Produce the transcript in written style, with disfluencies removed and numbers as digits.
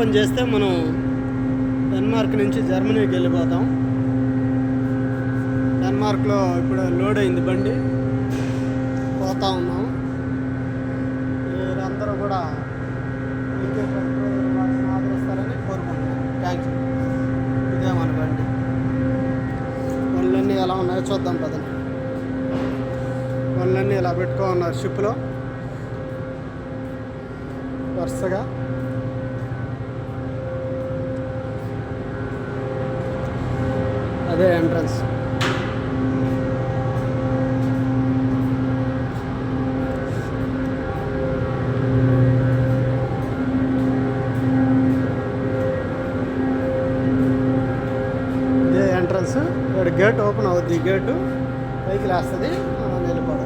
Open చేస్తే మనం Denmark నుంచి జర్మనీకి వెళ్ళిపోతాం. డెన్మార్క్లో ఇప్పుడు లోడ్ అయింది బండి, పోతా ఉన్నాం. మీరందరూ కూడా ఆదరిస్తారని కోరుకుంటున్నాను. Thank you. ఇదే మన బండి. పనులన్నీ ఎలా ఉన్నాయో చూద్దాం పదండి. పనులన్నీ ఇలా పెట్టుకో ఉన్నారు షిప్లో వరుసగా. అదే ఎంట్రన్స్. ఇదే ఎంట్రన్స్. ఇక్కడ గేట్ ఓపెన్ అవుద్ది. గేటు పైకి లేస్తుంది, వెళ్ళిపోవడం.